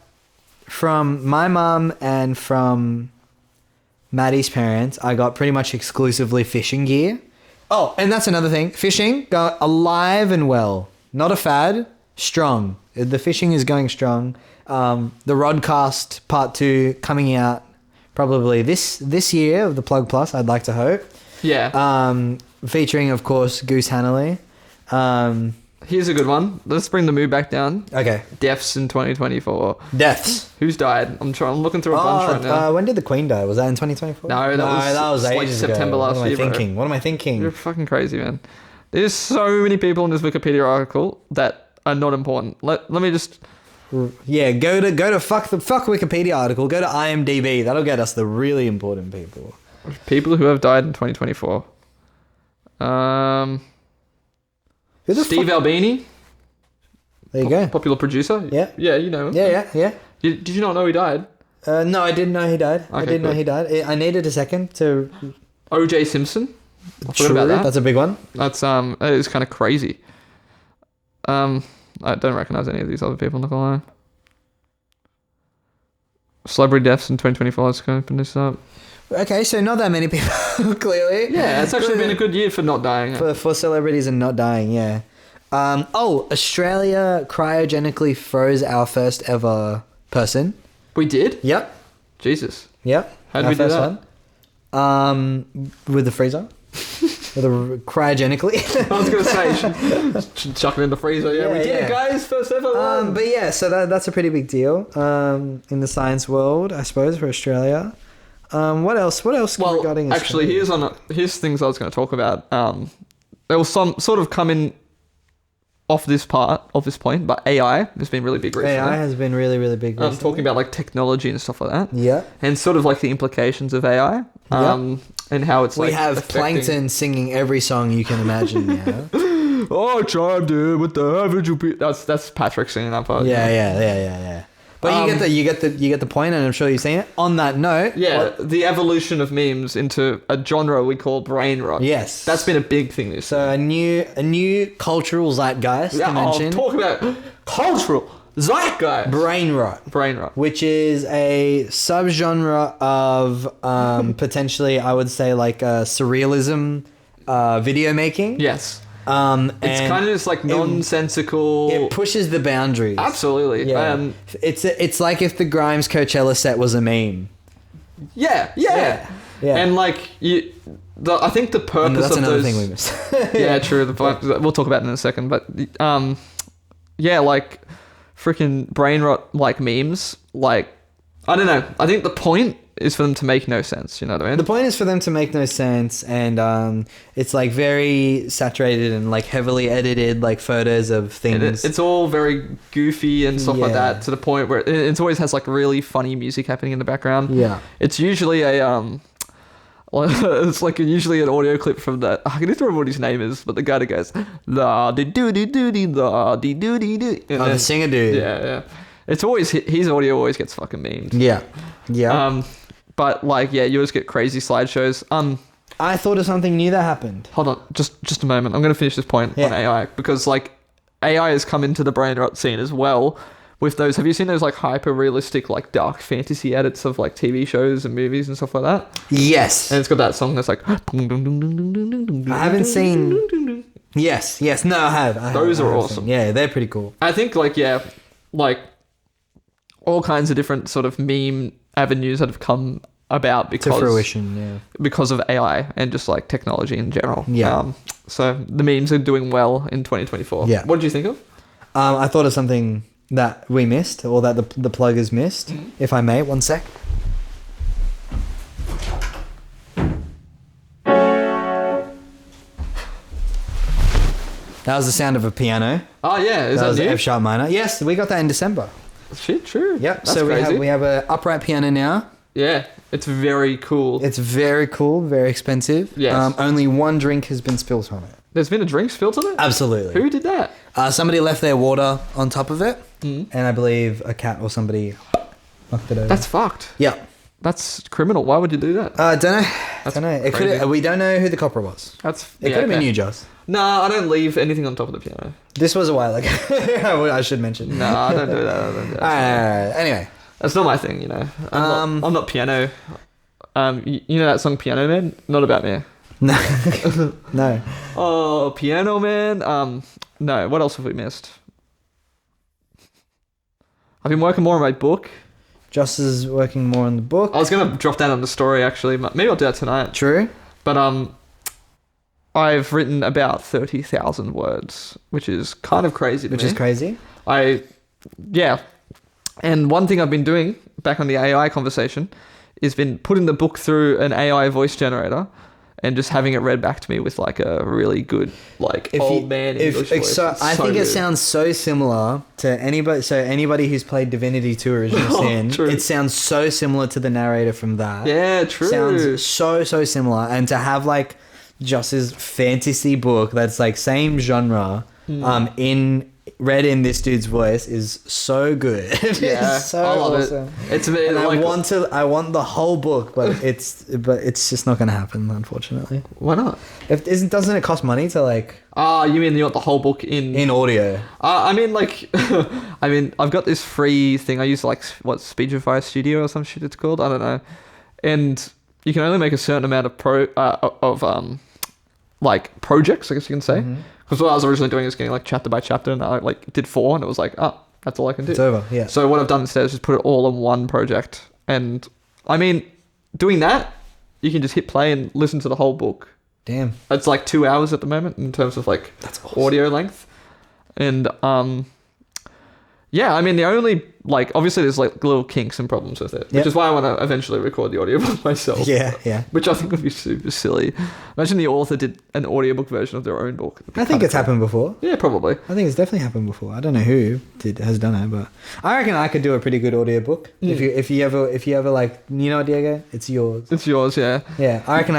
from my mum and from Maddie's parents. I got pretty much exclusively fishing gear. Oh, and that's another thing. Fishing, go alive and well. Not a fad, strong. The fishing is going strong. The Rodcast Part 2 coming out probably this year of the Plug Plus, I'd like to hope. Yeah. Featuring, of course, Goose Hannelly. Here's a good one. Let's bring the mood back down. Okay. Deaths in 2024. Deaths. Who's died? I'm looking through a bunch right now. When did the Queen die? Was that in 2024? No, that was ages like September ago. last year. What am I thinking? You're fucking crazy, man. There's so many people in this Wikipedia article that are not important. Let me just. Yeah, go to fuck Wikipedia article. Go to IMDb. That'll get us the really important people. People who have died in 2024. Steve Albini. There you go. Popular producer. Yeah. Yeah, you know him. Yeah. Did you not know he died? No, I didn't know he died. Okay, I didn't know he died. I needed a second to. O.J. Simpson. I forgot True, about that. that's a big one. That's it is kind of crazy. I don't recognize any of these other people, not gonna lie. Celebrity deaths in 2024. Let's go open this up. Okay, so not that many people, clearly. Yeah, it's actually been a good year for not dying. For celebrities and not dying, yeah. Australia cryogenically froze our first ever person. We did? Yep. Jesus. Yep. How did we do that? With the freezer. Cryogenically. I was going to say, chuck it in the freezer. Yeah, we did it, guys. First ever one. But yeah, so that's a pretty big deal in the science world, I suppose, for Australia. What else regarding Australia? Actually, here's things I was going to talk about. There was some sort of coming off this point, but AI has been really big recently. AI has been really, really big recently. Talking about like technology and stuff like that. Yeah. And sort of like the implications of AI. And how it's we have Plankton singing every song you can imagine now. Oh, chimed in with the average. That's Patrick singing that part. Yeah. But you get the point, and I'm sure you've seen it. On that note, the evolution of memes into a genre we call brain rot. Yes, that's been a big thing this year. So a new cultural zeitgeist to mention. I'll talk about cultural zeitgeist. Brain rot, which is a subgenre of potentially, I would say, like surrealism video making. Yes. It's kind of just like nonsensical. It pushes the boundaries. Absolutely. Yeah. It's like if the Grimes Coachella set was a meme. Yeah. And like I think the purpose that's of another those. Thing we missed. Yeah, true. We'll talk about it in a second, but yeah, like freaking brain rot like memes. Like, I don't know. I think the point is for them to make no sense. You know what I mean? The point is for them to make no sense, and it's like very saturated and like heavily edited, like photos of things. It's all very goofy and stuff like Yeah. that, to the point where it always has like really funny music happening in the background. Yeah. It's usually it's like usually an audio clip from that. I can't remember what his name is, but the guy that goes la di do di do di la di do di do. The singer dude. Yeah. It's always his audio always gets fucking memed. Yeah. Yeah. But like, yeah, you always get crazy slideshows. I thought of something new that happened. Hold on, just a moment. I'm going to finish this point on AI, because like AI has come into the brain rot scene as well with those. Have you seen those like hyper realistic, like dark fantasy edits of like TV shows and movies and stuff like that? Yes. And it's got that song that's like. I haven't seen. Yes. No, I have. Those are awesome. Yeah, they're pretty cool. I think like, yeah, like all kinds of different sort of meme avenues that have come about because To fruition, yeah. because of AI and just like technology in general. Yeah. So the memes are doing well in 2024. Yeah. What did you think of? I thought of something that we missed, or that the plug has missed, if I may. One sec. That was the sound of a piano. Oh yeah, is That that was new? F sharp minor. Yes, we got that in December. Shit, true. Yep. That's so crazy. we have a upright piano now. Yeah, it's very cool. It's very cool, very expensive. Yes. Only one drink has been spilled from it. There's been a drink spilled on it? Absolutely. Who did that? Somebody left their water on top of it, and I believe a cat or somebody knocked it over. That's fucked. Yeah. That's criminal. Why would you do that? Don't know. It crazy. could. We don't know who the copper was. It could have been you, Joss. No, I don't leave anything on top of the piano. This was a while ago. I should mention. No, I don't do that. I don't do that. All right. Anyway. That's not my thing, you know. I'm not piano. You know that song Piano Man? Not about me. No. No. Oh, Piano Man. No. What else have we missed? I've been working more on my book. Joss is working more on the book. I was gonna drop that on the story actually. Maybe I'll do that tonight. True. But I've written about 30,000 words, which is kind of crazy to me. Which is crazy. Yeah. And one thing I've been doing, back on the AI conversation, is been putting the book through an AI voice generator and just having it read back to me with like a really good, like old man English voice. I think it sounds so similar to anybody. So anybody who's played Divinity 2 Original Sin, true. it sounds so similar to the narrator from that. Yeah, true. Sounds so similar. And to have like Joss's fantasy book that's like same genre, read in this dude's voice is so good. Yeah, it's so I love awesome. it. It's a bit And like, I want the whole book, but it's just not gonna happen, unfortunately. why not? Doesn't it cost money to like You mean you want the whole book in audio? I mean, like, I've got this free thing. I use like Speechify Studio or some shit it's called. I don't know. And you can only make a certain amount of like projects, I guess you can say. Because what I was originally doing is getting like chapter by chapter, and I like did 4, and it was like, that's all I can do. It's over. Yeah. So what I've done instead is just put it all in one project. And I mean, doing that, you can just hit play and listen to the whole book. Damn. It's like 2 hours at the moment in terms of like That's awesome. audio length. And yeah, I mean, the only like obviously there's like little kinks and problems with it, which Yep. is why I want to eventually record the audiobook myself. Yeah. Which I think would be super silly. Imagine the author did an audiobook version of their own book. I think it's happened before. Yeah, probably. I think it's definitely happened before. I don't know who has done it, but I reckon I could do a pretty good audiobook. If you ever like, you know what, Diego? It's yours. It's yours, yeah. Yeah, I reckon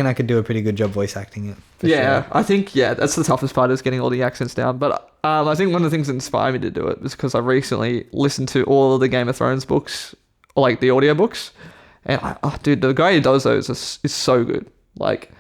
I could do a pretty good job voice acting it. for Yeah, sure. I think, that's the toughest part, is getting all the accents down. But I think one of the things that inspired me to do it was because I recently listened to all of the Game of Thrones books, or like the audiobooks. And dude, the guy who does those is so good. Like,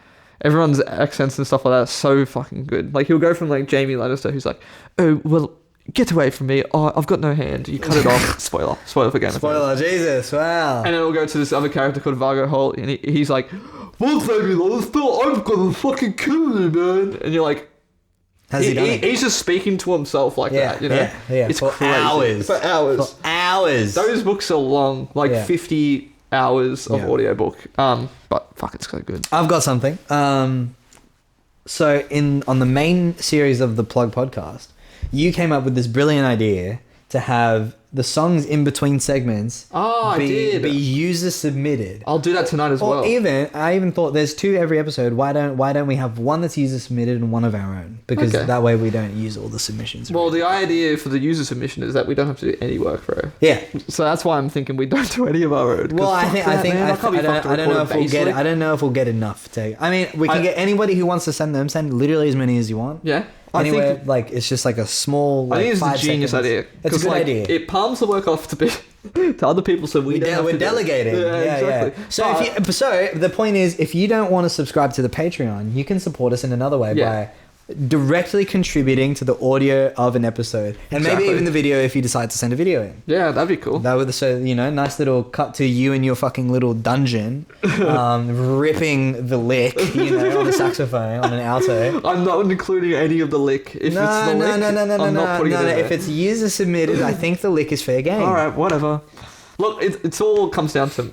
everyone's accents and stuff like that are so fucking good. Like, he'll go from like Jaime Lannister, who's like, oh, well, get away from me. Oh, I've got no hand. You cut it off. Spoiler for Game of Thrones. Spoiler, Jesus, wow. And then it'll go to this other character called Vargo Holt, and he's like, well, Jaime Lannister, I'm gonna fucking kill you, man. And you're like, Has he done it? he's just speaking to himself like that, you know? Yeah. It's For crazy. hours. For hours. For hours. Those books are long, like Yeah. 50 hours of Yeah. audiobook. But fuck, it's so good. I've got something. So on the main series of the Plug podcast, you came up with this brilliant idea to have the songs in between segments I did. be user submitted. I'll do that tonight as Or well. I even thought there's 2 every episode. Why don't we have one that's user submitted and one of our own? Because that way we don't use all the submissions. Well, the idea for the user submission is that we don't have to do any work, bro. Yeah. So that's why I'm thinking we don't do any of our own. Well, I don't know if we'll get enough to. I mean, we can get anybody who wants to send them. Send literally as many as you want. Yeah. Anyway, I think like it's just like a small. Like, I think it's a 5 genius seconds. idea. It's a good idea. It palms the work off to other people, so we're delegating. Yeah, exactly. So so the point is, if you don't want to subscribe to the Patreon, you can support us in another way by directly contributing to the audio of an episode, and maybe even the video if you decide to send a video in. Yeah, that'd be cool. That would nice little cut to you in your fucking little dungeon, ripping the lick, on the saxophone on an alto. I'm not including any of the lick. If I'm not putting it in there. If it's user submitted, I think the lick is fair game. All right, whatever. Look, it's all comes down to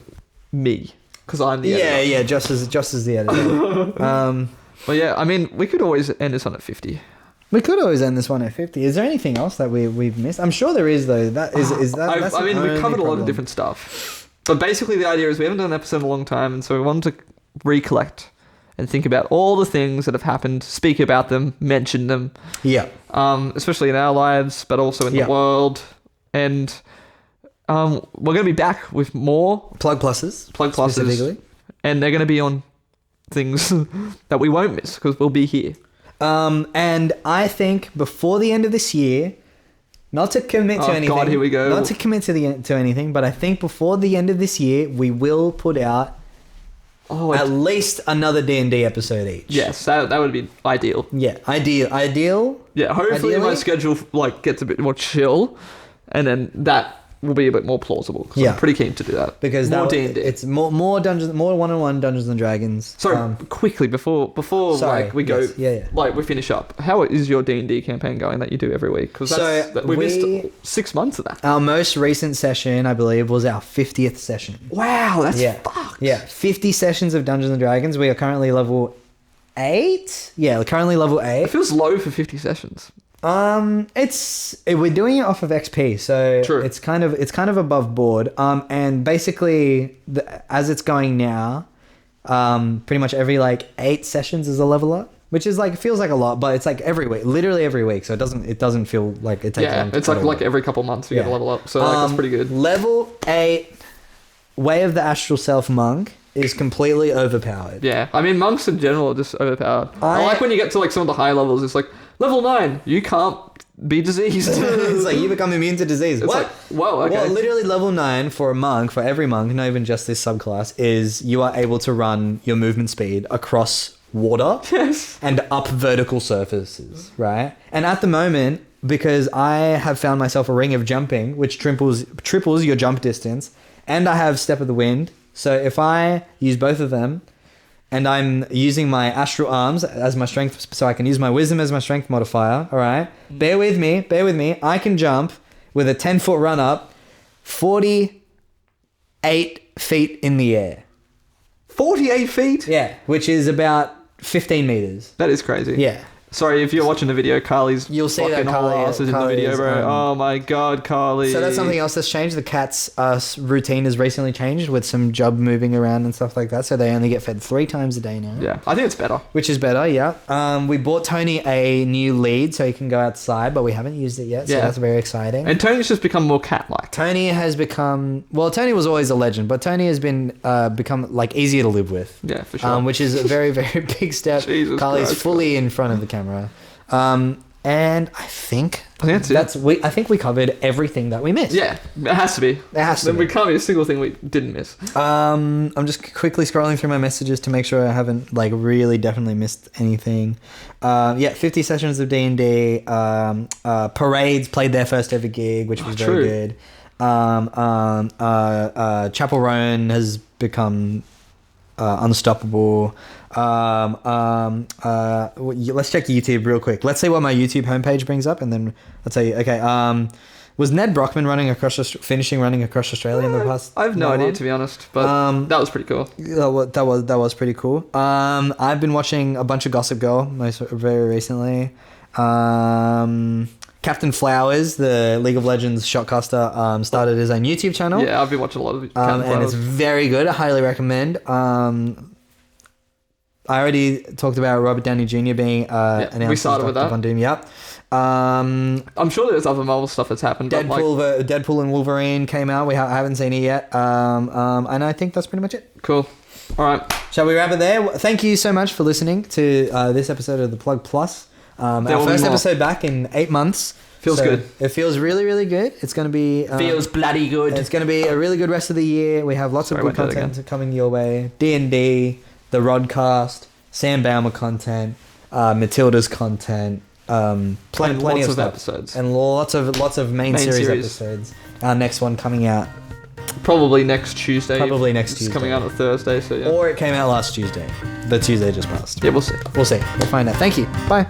me because I'm the editor. Yeah, just as the editor. But yeah, I mean, we could always end this on at 50. We could always end this one at 50. Is there anything else that we've missed? I'm sure there is, though. That's we the covered a lot problem. of different stuff. But basically, the idea is we haven't done an episode in a long time, and so we wanted to recollect and think about all the things that have happened, speak about them, mention them. Yeah. Especially in our lives, but also in the world. And we're going to be back with more Plug pluses. Specifically. And they're going to be on things that we won't miss because we'll be here. And I think before the end of this year, not to commit to anything. God, here we go. Not to commit to anything, but I think before the end of this year, we will put out at least another D&D episode each. Yes, that would be ideal. Yeah, ideal. Yeah, hopefully my schedule gets a bit more chill, and then that will be a bit more plausible. I'm pretty keen to do that because more D&D. It's more dungeons, more one-on-one Dungeons and Dragons. So quickly before we go, we finish up. How is your D&D campaign going that you do every week? Because we missed 6 months of that. Our most recent session, I believe, was our 50th session. Wow, that's fucked. Yeah, 50 sessions of Dungeons and Dragons. We are currently level 8. Yeah, we're currently level 8. It feels low for 50 sessions. We're doing it off of XP, so True. it's kind of above board. And basically, as it's going now, pretty much every 8 sessions is a level up, which is feels like a lot, but it's every week, literally every week. So it doesn't feel like it takes. Yeah, it's like every couple months you get a level up. So that's pretty good. Level 8, Way of the Astral Self Monk is completely overpowered. Yeah, I mean monks in general are just overpowered. I like when you get to some of the high levels. It's level 9, you can't be diseased. It's you become immune to disease. It's whoa, okay. Well, literally level 9 for a monk, for every monk, not even just this subclass, is you are able to run your movement speed across water and up vertical surfaces, right? And at the moment, because I have found myself a ring of jumping, which triples your jump distance, and I have Step of the Wind, so if I use both of them, and I'm using my astral arms as my strength, so I can use my wisdom as my strength modifier, all right? Bear with me. I can jump with a 10-foot run up 48 feet in the air. 48 feet? Yeah, which is about 15 meters. That is crazy. Yeah. Sorry, if you're watching the video, You'll see that Carly is in the video, bro. Oh my god, Carly. So that's something else that's changed. The cat's routine has recently changed with some job moving around and stuff like that. So they only get fed 3 times a day now. Yeah, I think it's better. Which is better, yeah. We bought Tony a new lead so he can go outside, but we haven't used it yet. So that's very exciting. And Tony's just become more cat-like. Tony has become... Well, Tony was always a legend, but Tony has been become easier to live with. Yeah, for sure. Which is a very, very big step. Jesus Carly's Christ. fully in front of the camera. And I think that's it. I think we covered everything that we missed. Yeah, it has to be. There can't be a single thing we didn't miss. I'm just quickly scrolling through my messages to make sure I haven't really definitely missed anything. 50 sessions of D&D. Parades played their first ever gig, which was very good. Chapel Roan has become unstoppable. Let's check YouTube real quick. Let's see what my YouTube homepage brings up, and then I'll tell you. Okay. Was Ned Brockman finishing running across Australia in the past? I have no idea, to be honest, but that was pretty cool. That was pretty cool. I've been watching a bunch of Gossip Girl very recently. Captain Flowers, the League of Legends shotcaster, started his own YouTube channel. Yeah, I've been watching a lot of and it's very good. I highly recommend. I already talked about Robert Downey Jr. being announced. We started with that. Von Doom. Yep. I'm sure there's other Marvel stuff that's happened. Deadpool and Wolverine came out. I haven't seen it yet. And I think that's pretty much it. Cool. All right. Shall we wrap it there? Thank you so much for listening to this episode of the Plug Plus. Our first episode back in 8 months. Feels good. It feels really, really good. It's going to be... feels bloody good. It's going to be a really good rest of the year. We have lots of good content coming your way. D&D, the Rodcast, Sam Baumer content, Matilda's content, plenty of episodes. And lots of main series episodes. Our next one coming out. Probably next Tuesday. It's coming out on Thursday, so yeah. Or it came out last Tuesday. The Tuesday just passed. Yeah, we'll see. We'll find out. Thank you. Bye.